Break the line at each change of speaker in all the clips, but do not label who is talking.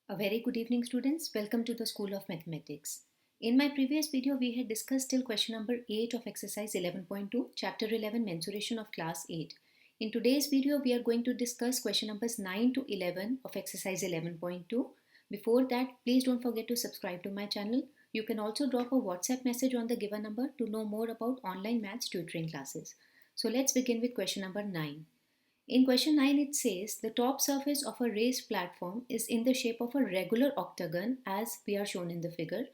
A very good evening, students. Welcome to the School of Mathematics. In my previous video, we had discussed till question number 8 of exercise 11.2, chapter 11, mensuration of class 8. In today's video, we are going to discuss question numbers 9 to 11 of exercise 11.2. Before that, please don't forget to subscribe to my channel. You can also drop a WhatsApp message on the given number to know more about online maths tutoring classes. So let's begin with question number 9. In question 9, it says the top surface of a raised platform is in the shape of a regular octagon as we are shown in the figure.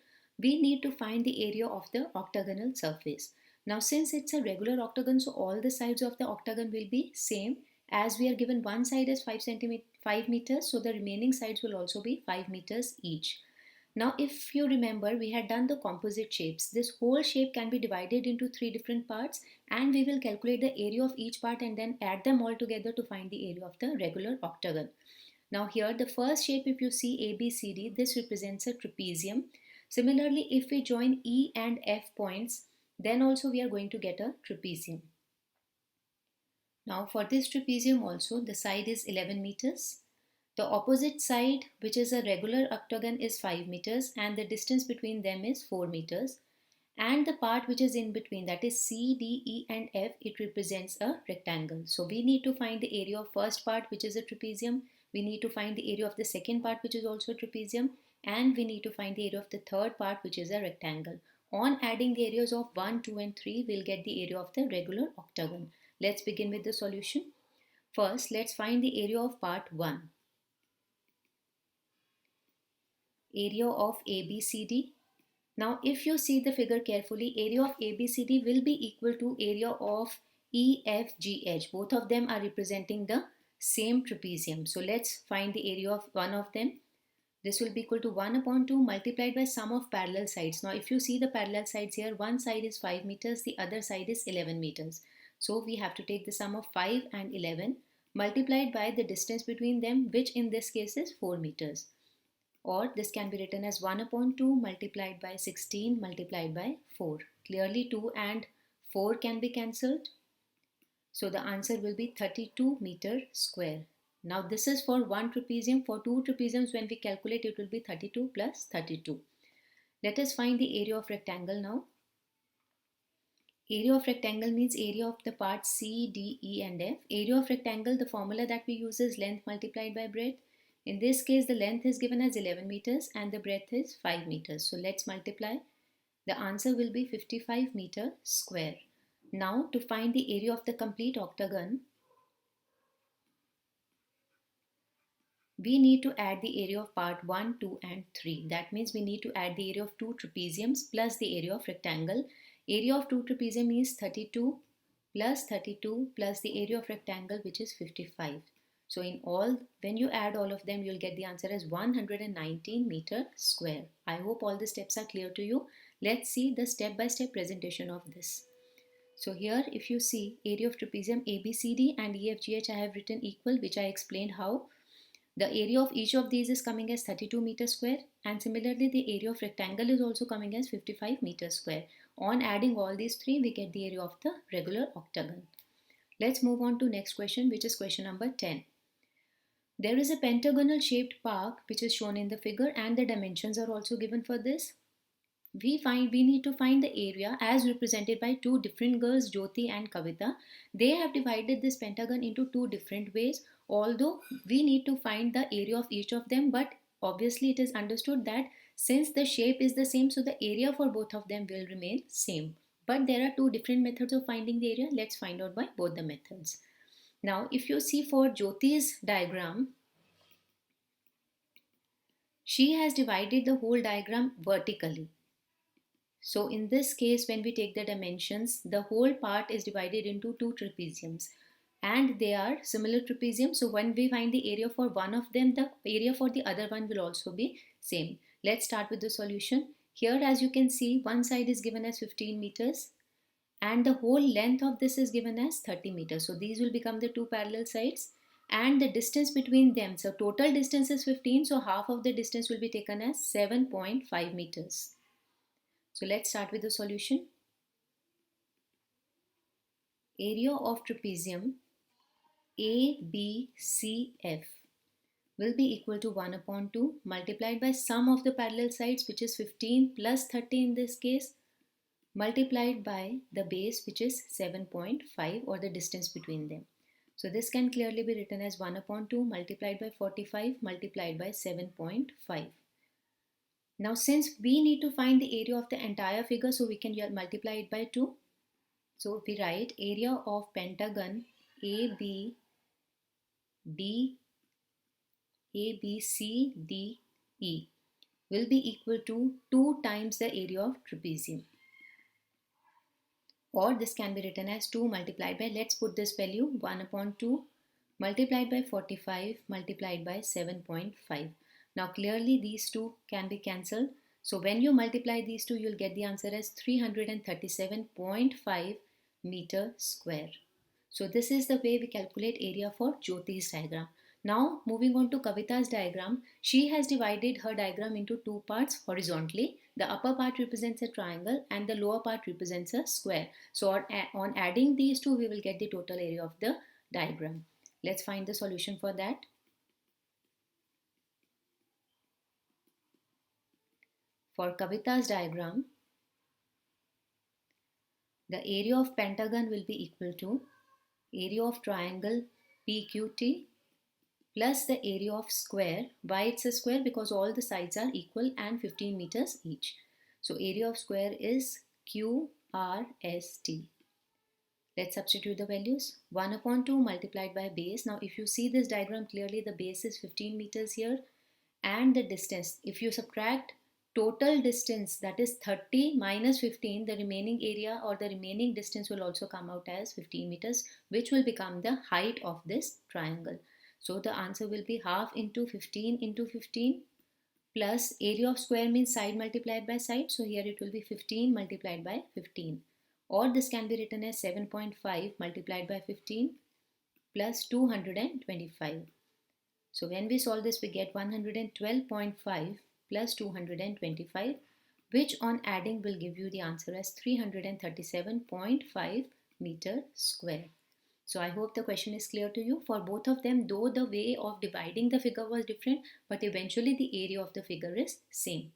We need to find the area of the octagonal surface. Now, since it's a regular octagon, so all the sides of the octagon will be same. As we are given one side is 5 meters, so the remaining sides will also be 5 meters each. Now, if you remember, we had done the composite shapes. This whole shape can be divided into three different parts, and we will calculate the area of each part and then add them all together to find the area of the regular octagon. Now here, the first shape, if you see ABCD, this represents a trapezium. Similarly, if we join E and F points, then also we are going to get a trapezium. Now for this trapezium also, the side is 11 meters. The opposite side, which is a regular octagon, is 5 meters and the distance between them is 4 meters. And the part which is in between, that is C, D, E and F, it represents a rectangle. So we need to find the area of first part, which is a trapezium. We need to find the area of the second part, which is also a trapezium. And we need to find the area of the third part, which is a rectangle. On adding the areas of 1, 2 and 3, we'll get the area of the regular octagon. Let's begin with the solution. First, let's find the area of part 1. Area of ABCD. Now, if you see the figure carefully, area of ABCD will be equal to area of EFGH. Both of them are representing the same trapezium. So let's find the area of one of them. This will be equal to 1 upon 2 multiplied by sum of parallel sides. Now, if you see the parallel sides here, one side is 5 meters, the other side is 11 meters. So we have to take the sum of 5 and 11 multiplied by the distance between them, which in this case is 4 meters. Or this can be written as 1 upon 2 multiplied by 16 multiplied by 4. Clearly 2 and 4 can be cancelled. So the answer will be 32 meter square. Now this is for one trapezium. For two trapeziums, when we calculate, it will be 32 plus 32. Let us find the area of rectangle now. Area of rectangle means area of the parts C, D, E and F. Area of rectangle, the formula that we use is length multiplied by breadth. In this case, the length is given as 11 meters and the breadth is 5 meters. So let's multiply. The answer will be 55 meter square. Now to find the area of the complete octagon, we need to add the area of part 1, 2 and 3. That means we need to add the area of two trapeziums plus the area of rectangle. Area of two trapezium is 32 plus 32 plus the area of rectangle, which is 55. So in all, when you add all of them, you'll get the answer as 119 meter square. I hope all the steps are clear to you. Let's see the step-by-step presentation of this. So here, if you see area of trapezium ABCD and EFGH, I have written equal, which I explained how. The area of each of these is coming as 32 meter square, and similarly the area of rectangle is also coming as 55 meter square. On adding all these three, we get the area of the regular octagon. Let's move on to next question, which is question number 10. There is a pentagonal shaped park which is shown in the figure and the dimensions are also given for this. We need to find the area as represented by two different girls, Jyoti and Kavita. They have divided this pentagon into two different ways, although we need to find the area of each of them, but obviously it is understood that since the shape is the same, so the area for both of them will remain same. But there are two different methods of finding the area. Let's find out by both the methods. Now, if you see for Jyoti's diagram, she has divided the whole diagram vertically. So in this case, when we take the dimensions, the whole part is divided into two trapeziums and they are similar trapeziums. So when we find the area for one of them, the area for the other one will also be same. Let's start with the solution. Here, as you can see, one side is given as 15 meters and the whole length of this is given as 30 meters. So these will become the two parallel sides and the distance between them. So total distance is 15. So half of the distance will be taken as 7.5 meters. So let's start with the solution. Area of trapezium ABCF. will be equal to 1 upon 2 multiplied by sum of the parallel sides, which is 15 plus 30 in this case, multiplied by the base, which is 7.5, or the distance between them. So this can clearly be written as 1 upon 2 multiplied by 45 multiplied by 7.5. Now since we need to find the area of the entire figure, so we can multiply it by 2. So we write area of pentagon ABCDE will be equal to 2 times the area of trapezium. Or this can be written as 2 multiplied by, let's put this value, 1 upon 2 multiplied by 45 multiplied by 7.5. Now clearly these two can be cancelled. So when you multiply these two, you'll get the answer as 337.5 meter square. So this is the way we calculate area for Jyoti's diagram. Now moving on to Kavita's diagram, she has divided her diagram into two parts horizontally. The upper part represents a triangle and the lower part represents a square. So on adding these two, we will get the total area of the diagram. Let's find the solution for that. For Kavita's diagram, the area of pentagon will be equal to area of triangle PQT plus the area of square. Why it's a square? Because all the sides are equal and 15 meters each. So area of square is QRST. Let's substitute the values. 1 upon 2 multiplied by base. Now if you see this diagram clearly, the base is 15 meters here, and the distance, if you subtract total distance, that is 30 minus 15, the remaining area or the remaining distance will also come out as 15 meters, which will become the height of this triangle. So the answer will be half into 15 into 15 plus area of square means side multiplied by side. So here it will be 15 multiplied by 15. Or this can be written as 7.5 multiplied by 15 plus 225. So when we solve this, we get 112.5 plus 225, which on adding will give you the answer as 337.5 meter square. So I hope the question is clear to you. For both of them, though the way of dividing the figure was different, but eventually the area of the figure is same.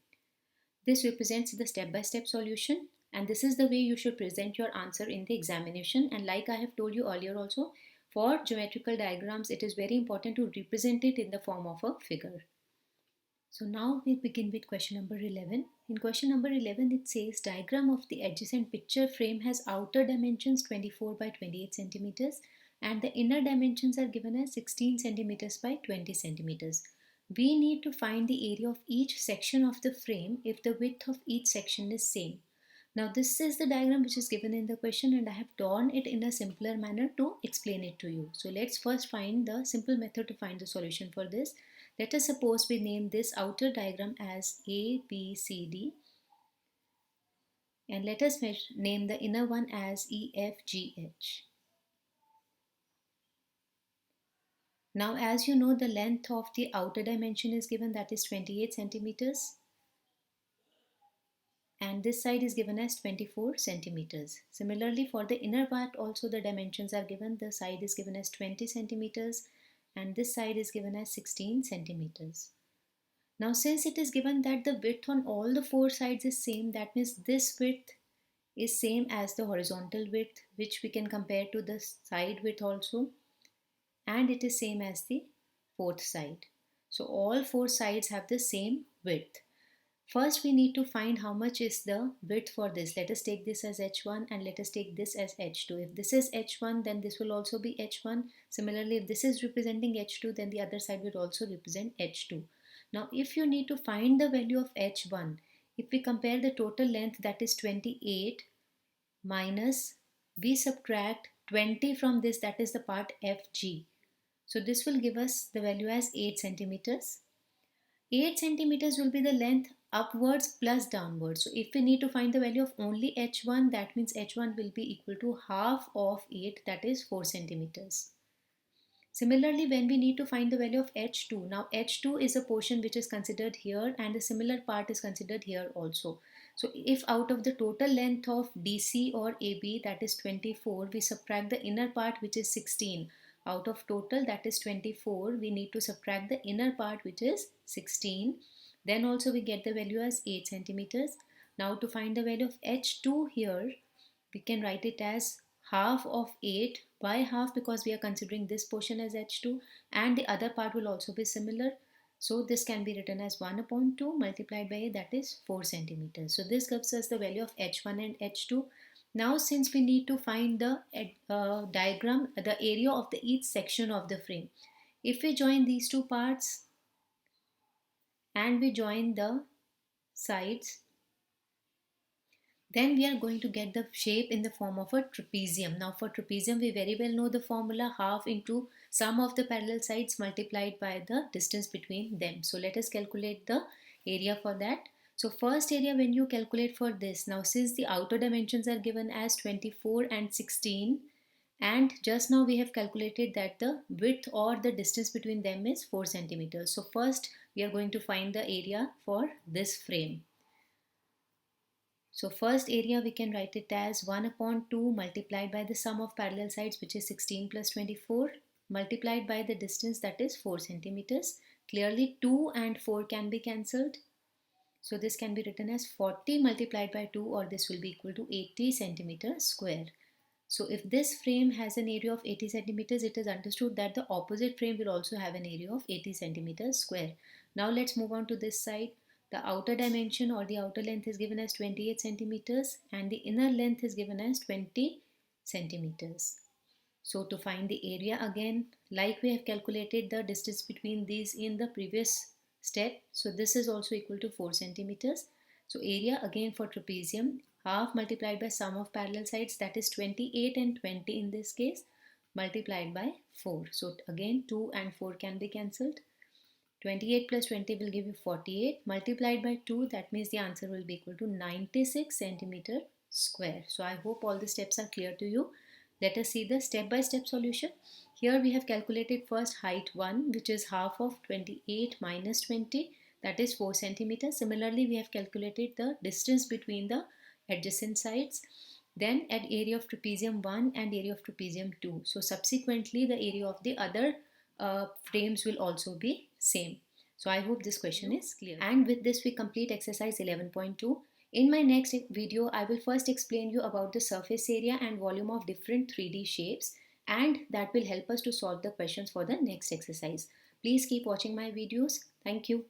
This represents the step-by-step solution, and this is the way you should present your answer in the examination. And like I have told you earlier also, for geometrical diagrams, it is very important to represent it in the form of a figure. So now we begin with question number 11. In question number 11, it says diagram of the adjacent picture frame has outer dimensions 24 by 28 centimeters and the inner dimensions are given as 16 centimeters by 20 centimeters. We need to find the area of each section of the frame if the width of each section is same. Now this is the diagram which is given in the question, and I have drawn it in a simpler manner to explain it to you. So let's first find the simple method to find the solution for this. Let us suppose we name this outer diagram as ABCD, and let us name the inner one as EFGH. Now as you know, the length of the outer dimension is given, that is 28 centimeters, and this side is given as 24 centimeters. Similarly, for the inner part also the dimensions are given. The side is given as 20 centimeters and this side is given as 16 centimeters. Now since it is given that the width on all the four sides is same, that means this width is same as the horizontal width, which we can compare to the side width also, and it is same as the fourth side. So all four sides have the same width. First we need to find how much is the width for this. Let us take this as h1 and let us take this as h2. If this is h1, then this will also be h1. Similarly, if this is representing h2, then the other side will also represent h2. Now if you need to find the value of h1, if we compare the total length, that is 28, minus we subtract 20 from this, that is the part FG. So this will give us the value as 8 centimeters. 8 centimeters will be the length upwards plus downwards. So if we need to find the value of only h1, that means h1 will be equal to half of 8, that is 4 centimeters. Similarly, when we need to find the value of h2, now h2 is a portion which is considered here and the similar part is considered here also. So if out of the total length of DC or AB, that is 24, we subtract the inner part which is 16, Out of total, that is 24, we need to subtract the inner part, which is 16. Then also we get the value as 8 centimeters. Now to find the value of h2 here, we can write it as half of 8. Why half? Because we are considering this portion as h2 and the other part will also be similar. So this can be written as 1 upon 2 multiplied by 8, that is 4 centimeters. So this gives us the value of h1 and h2. Now since we need to find the diagram, the area of the each section of the frame. If we join these two parts and we join the sides, then we are going to get the shape in the form of a trapezium. Now for trapezium, we very well know the formula, half into sum of the parallel sides multiplied by the distance between them. So let us calculate the area for that. So first area, when you calculate for this, now since the outer dimensions are given as 24 and 16, and just now we have calculated that the width or the distance between them is 4 centimeters. So first we are going to find the area for this frame. So first area, we can write it as 1 upon 2 multiplied by the sum of parallel sides, which is 16 plus 24, multiplied by the distance, that is 4 centimeters. Clearly 2 and 4 can be cancelled. So this can be written as 40 multiplied by 2, or this will be equal to 80 centimeters square. So if this frame has an area of 80 centimeters, it is understood that the opposite frame will also have an area of 80 centimeters square. Now let's move on to this side. The outer dimension or the outer length is given as 28 centimeters and the inner length is given as 20 centimeters. So to find the area again, like we have calculated the distance between these in the previous step, so this is also equal to 4 centimeters. So area again for trapezium, half multiplied by sum of parallel sides, that is 28 and 20 in this case, multiplied by 4. So again 2 and 4 can be cancelled. 28 plus 20 will give you 48 multiplied by 2, that means the answer will be equal to 96 centimeter square. So I hope all the steps are clear to you. Let us see the step-by-step solution. Here we have calculated first height 1, which is half of 28 minus 20, that is 4 centimeters. Similarly, we have calculated the distance between the adjacent sides. Then at area of trapezium 1 and area of trapezium 2. So subsequently the area of the other frames will also be same. So I hope this question is clear. And with this we complete exercise 11.2. In my next video, I will first explain you about the surface area and volume of different 3D shapes, and that will help us to solve the questions for the next exercise. Please keep watching my videos. Thank you.